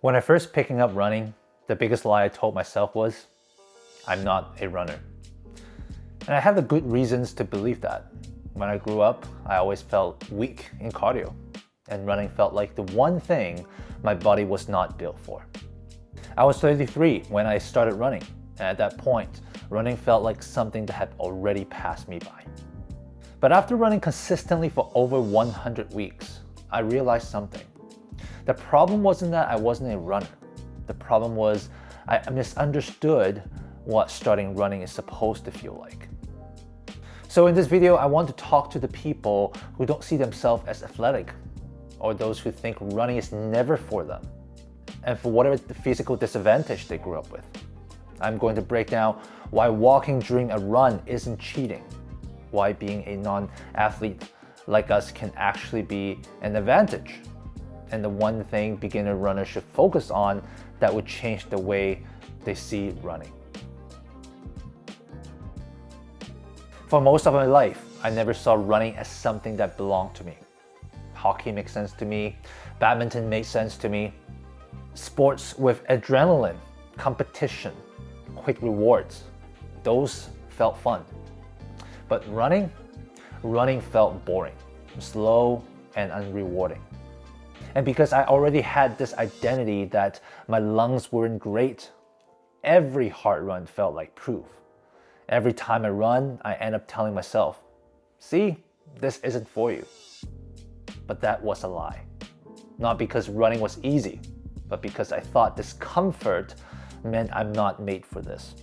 When I first picking up running, the biggest lie I told myself was, I'm not a runner. And I had the good reasons to believe that. When I grew up, I always felt weak in cardio, and running felt like the one thing my body was not built for. I was 33 when I started running, and at that point, running felt like something that had already passed me by. But after running consistently for over 100 weeks, I realized something. The problem wasn't that I wasn't a runner. The problem was I misunderstood what starting running is supposed to feel like. So in this video, I want to talk to the people who don't see themselves as athletic, or those who think running is never for them, and for whatever the physical disadvantage they grew up with. I'm going to break down why walking during a run isn't cheating, why being a non-athlete like us can actually be an advantage, and the one thing beginner runners should focus on that would change the way they see running. For most of my life, I never saw running as something that belonged to me. Hockey makes sense to me, badminton made sense to me. Sports with adrenaline, competition, quick rewards, those felt fun. But running felt boring, slow, and unrewarding. And because I already had this identity that my lungs weren't great, every hard run felt like proof. Every time I run, I end up telling myself, see, this isn't for you. But that was a lie. Not because running was easy, but because I thought discomfort meant I'm not made for this.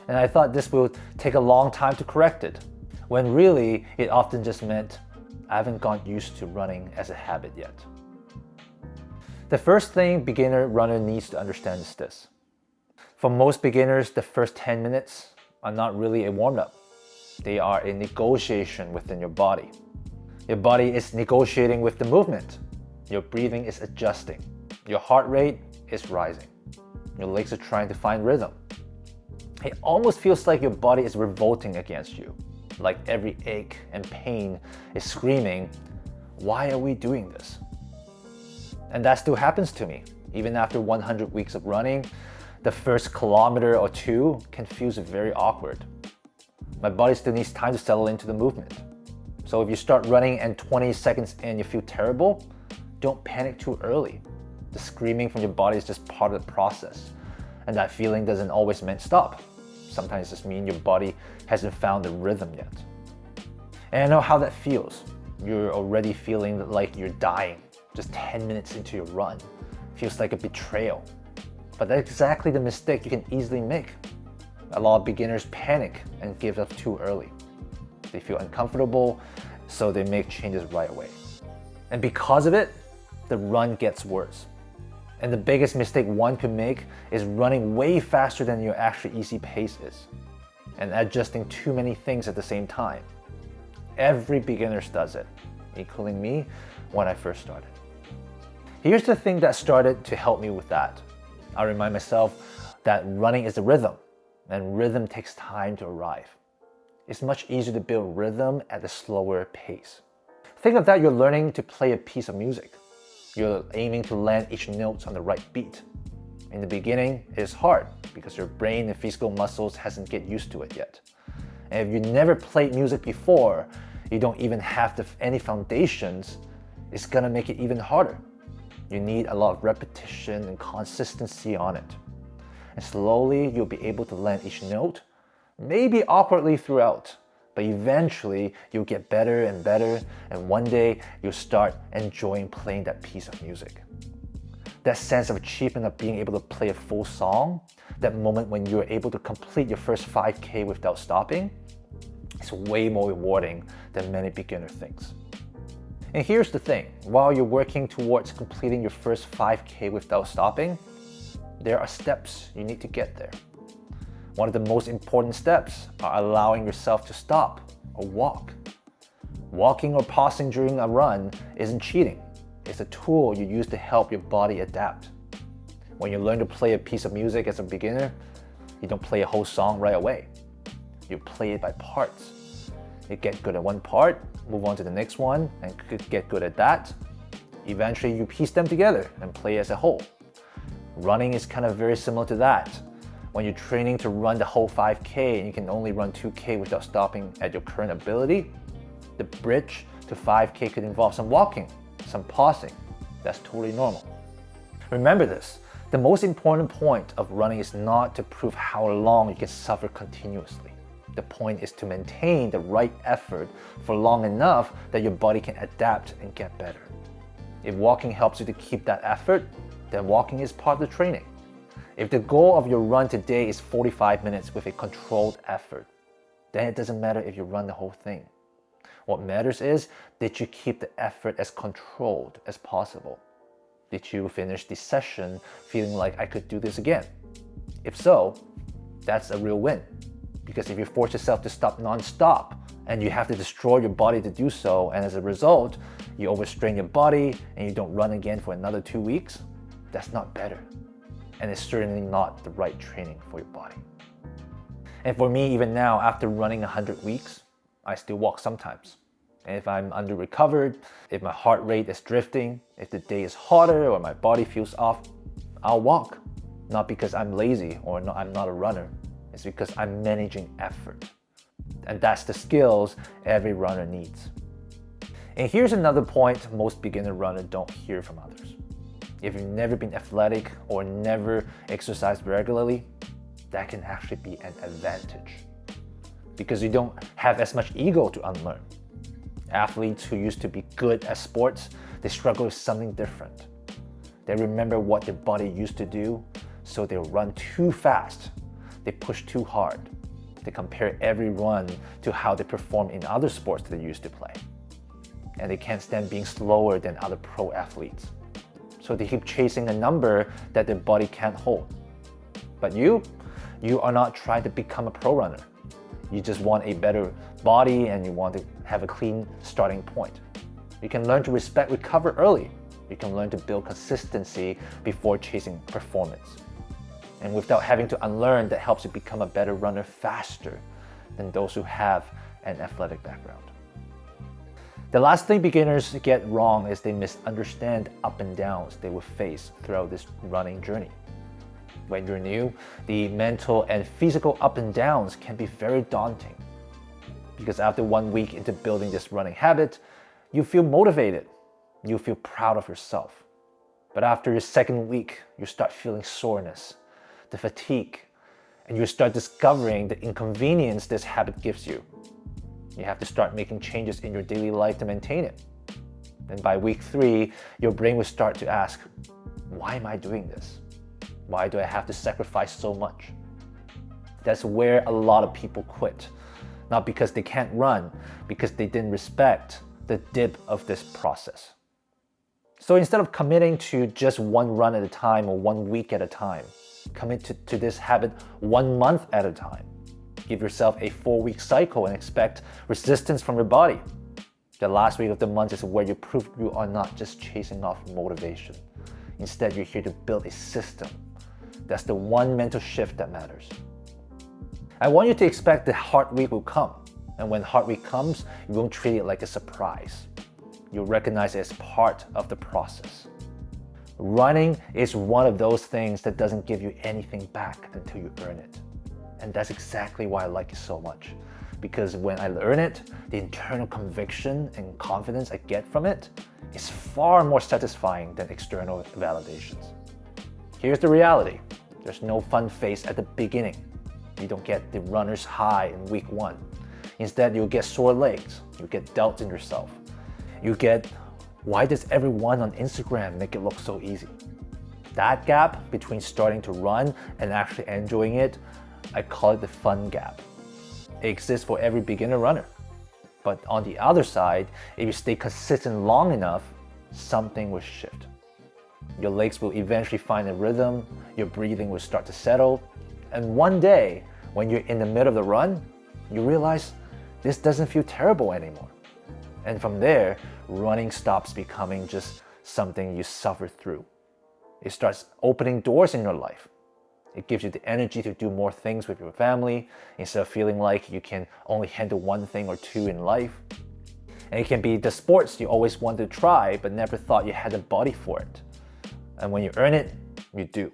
And I thought this would take a long time to correct it, when really it often just meant I haven't gotten used to running as a habit yet. The first thing beginner runner needs to understand is this. For most beginners, the first 10 minutes are not really a warm-up. They are a negotiation within your body. Your body is negotiating with the movement. Your breathing is adjusting. Your heart rate is rising. Your legs are trying to find rhythm. It almost feels like your body is revolting against you. Like every ache and pain is screaming, why are we doing this? And that still happens to me. Even after 100 weeks of running, the first kilometer or two can feel very awkward. My body still needs time to settle into the movement. So if you start running and 20 seconds in you feel terrible, don't panic too early. The screaming from your body is just part of the process. And that feeling doesn't always mean stop. Sometimes it just means your body hasn't found the rhythm yet. And I know how that feels. You're already feeling like you're dying just 10 minutes into your run. Feels like a betrayal. But that's exactly the mistake you can easily make. A lot of beginners panic and give up too early. They feel uncomfortable, so they make changes right away. And because of it, the run gets worse. And the biggest mistake one could make is running way faster than your actual easy pace is, and adjusting too many things at the same time. Every beginner does it, including me when I first started. Here's the thing that started to help me with that. I remind myself that running is a rhythm, and rhythm takes time to arrive. It's much easier to build rhythm at a slower pace. Think of that you're learning to play a piece of music. You're aiming to land each note on the right beat. In the beginning, it's hard because your brain and physical muscles hasn't get used to it yet. And if you never played music before, you don't even have any foundations, it's gonna make it even harder. You need a lot of repetition and consistency on it. And slowly, you'll be able to land each note, maybe awkwardly throughout, but eventually you'll get better and better, and one day you'll start enjoying playing that piece of music. That sense of achievement of being able to play a full song, that moment when you're able to complete your first 5K without stopping, is way more rewarding than many beginners think. And here's the thing, while you're working towards completing your first 5K without stopping, there are steps you need to get there. One of the most important steps are allowing yourself to stop or walk. Walking or pausing during a run isn't cheating. It's a tool you use to help your body adapt. When you learn to play a piece of music as a beginner, you don't play a whole song right away. You play it by parts. You get good at one part, move on to the next one, and get good at that. Eventually, you piece them together and play as a whole. Running is kind of very similar to that. When you're training to run the whole 5K and you can only run 2K without stopping at your current ability, the bridge to 5K could involve some walking, some pausing. That's totally normal. Remember this, the most important point of running is not to prove how long you can suffer continuously. The point is to maintain the right effort for long enough that your body can adapt and get better. If walking helps you to keep that effort, then walking is part of the training. If the goal of your run today is 45 minutes with a controlled effort, then it doesn't matter if you run the whole thing. What matters is, did you keep the effort as controlled as possible? Did you finish the session feeling like I could do this again? If so, that's a real win. Because if you force yourself to stop non-stop and you have to destroy your body to do so, and as a result, you overstrain your body and you don't run again for another 2 weeks, that's not better. And it's certainly not the right training for your body. And for me, even now, after running 100 weeks, I still walk sometimes. And if I'm under-recovered, if my heart rate is drifting, if the day is hotter or my body feels off, I'll walk. Not because I'm lazy or I'm not a runner. It's because I'm managing effort. And that's the skills every runner needs. And here's another point most beginner runners don't hear from others. If you've never been athletic or never exercised regularly, that can actually be an advantage. Because you don't have as much ego to unlearn. Athletes who used to be good at sports, they struggle with something different. They remember what their body used to do, so they run too fast. They push too hard. They compare every run to how they perform in other sports they used to play. And they can't stand being slower than other pro athletes. So they keep chasing a number that their body can't hold. But you are not trying to become a pro runner. You just want a better body and you want to have a clean starting point. You can learn to respect recover early. You can learn to build consistency before chasing performance. And without having to unlearn, that helps you become a better runner faster than those who have an athletic background. The last thing beginners get wrong is they misunderstand up and downs they will face throughout this running journey. When you're new, the mental and physical up and downs can be very daunting. Because after 1 week into building this running habit, you feel motivated, you feel proud of yourself. But after your second week, you start feeling soreness, the fatigue, and you start discovering the inconvenience this habit gives you. You have to start making changes in your daily life to maintain it. And by week 3, your brain will start to ask, why am I doing this? Why do I have to sacrifice so much? That's where a lot of people quit. Not because they can't run, because they didn't respect the dip of this process. So instead of committing to just one run at a time or 1 week at a time, commit to this habit 1 month at a time. Give yourself a 4-week cycle and expect resistance from your body. The last week of the month is where you prove you are not just chasing off motivation. Instead, you're here to build a system. That's the one mental shift that matters. I want you to expect the hard week will come. And when hard week comes, you won't treat it like a surprise. You'll recognize it as part of the process. Running is one of those things that doesn't give you anything back until you earn it. And that's exactly why I like it so much. Because when I earn it, the internal conviction and confidence I get from it is far more satisfying than external validations. Here's the reality. There's no fun phase at the beginning. You don't get the runner's high in week 1. Instead, you'll get sore legs. You get doubts in yourself. You get, why does everyone on Instagram make it look so easy? That gap between starting to run and actually enjoying it, I call it the fun gap. It exists for every beginner runner. But on the other side, if you stay consistent long enough, something will shift. Your legs will eventually find a rhythm, your breathing will start to settle, and one day, when you're in the middle of the run, you realize this doesn't feel terrible anymore. And from there, running stops becoming just something you suffer through. It starts opening doors in your life. It gives you the energy to do more things with your family instead of feeling like you can only handle 1 thing or 2 in life. And it can be the sports you always wanted to try but never thought you had the body for it. And when you earn it, You do.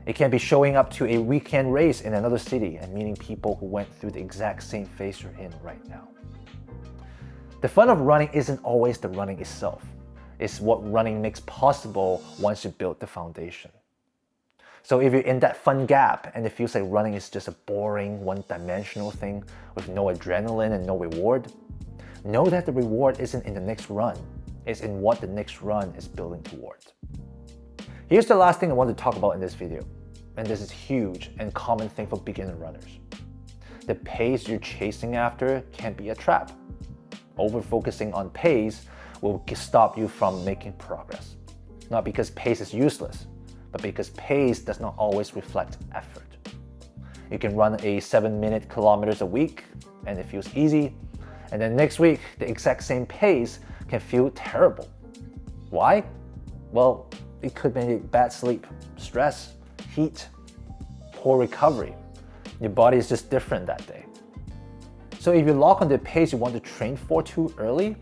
It can be showing up to a weekend race in another city and meeting people who went through the exact same phase you're in right now. The fun of running isn't always the running itself. It's what running makes possible once you build the foundation. So if you're in that fun gap and it feels like running is just a boring, one-dimensional thing with no adrenaline and no reward, know that the reward isn't in the next run. It's in what the next run is building towards. Here's the last thing I want to talk about in this video, and this is huge and common thing for beginner runners. The pace you're chasing after can be a trap. Over-focusing on pace will stop you from making progress. Not because pace is useless, but because pace does not always reflect effort. You can run a 7-minute kilometers a week and it feels easy, and then next week the exact same pace can feel terrible. Why? Well, it could be bad sleep, stress, heat, poor recovery. Your body is just different that day. So if you lock on the pace you want to train for too early,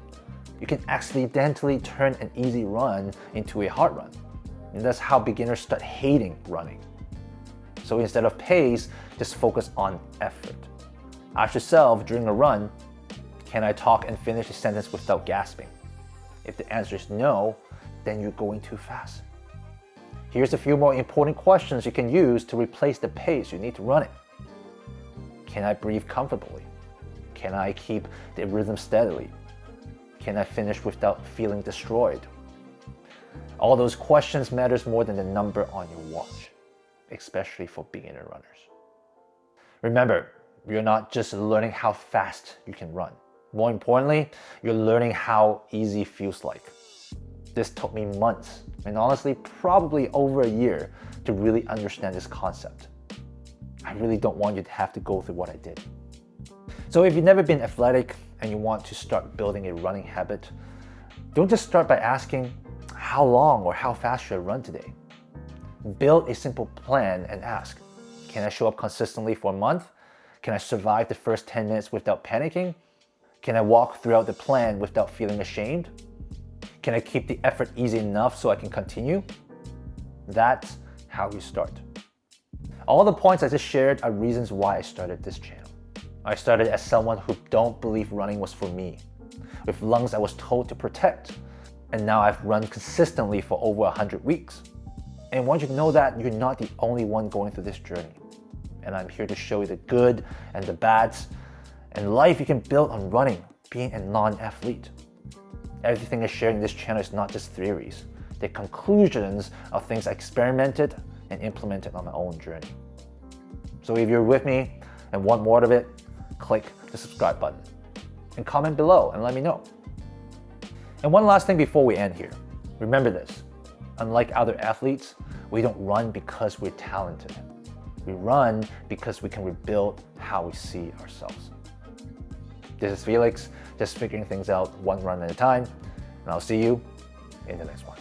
you can accidentally turn an easy run into a hard run. And that's how beginners start hating running. So instead of pace, just focus on effort. Ask yourself during a run, can I talk and finish a sentence without gasping? If the answer is no, then you're going too fast. Here's a few more important questions you can use to replace the pace you need to run it. Can I breathe comfortably? Can I keep the rhythm steadily? Can I finish without feeling destroyed? All those questions matters more than the number on your watch, especially for beginner runners. Remember, you're not just learning how fast you can run. More importantly, you're learning how easy feels like. This took me months, and honestly, probably over a year to really understand this concept. I really don't want you to have to go through what I did. So if you've never been athletic and you want to start building a running habit, don't just start by asking, how long or how fast should I run today? Build a simple plan and ask, can I show up consistently for a month? Can I survive the first 10 minutes without panicking? Can I walk throughout the plan without feeling ashamed? Can I keep the effort easy enough so I can continue? That's how you start. All the points I just shared are reasons why I started this channel. I started as someone who don't believe running was for me, with lungs I was told to protect, and now I've run consistently for over 100 weeks. And I want you to know that you're not the only one going through this journey. And I'm here to show you the good and the bads, and life you can build on running, being a non-athlete. Everything I share in this channel is not just theories. They're conclusions of things I experimented and implemented on my own journey. So if you're with me and want more of it, click the subscribe button and comment below and let me know. And one last thing before we end here. Remember this, unlike other athletes, we don't run because we're talented. We run because we can rebuild how we see ourselves. This is Felix, just figuring things out one run at a time, and I'll see you in the next one.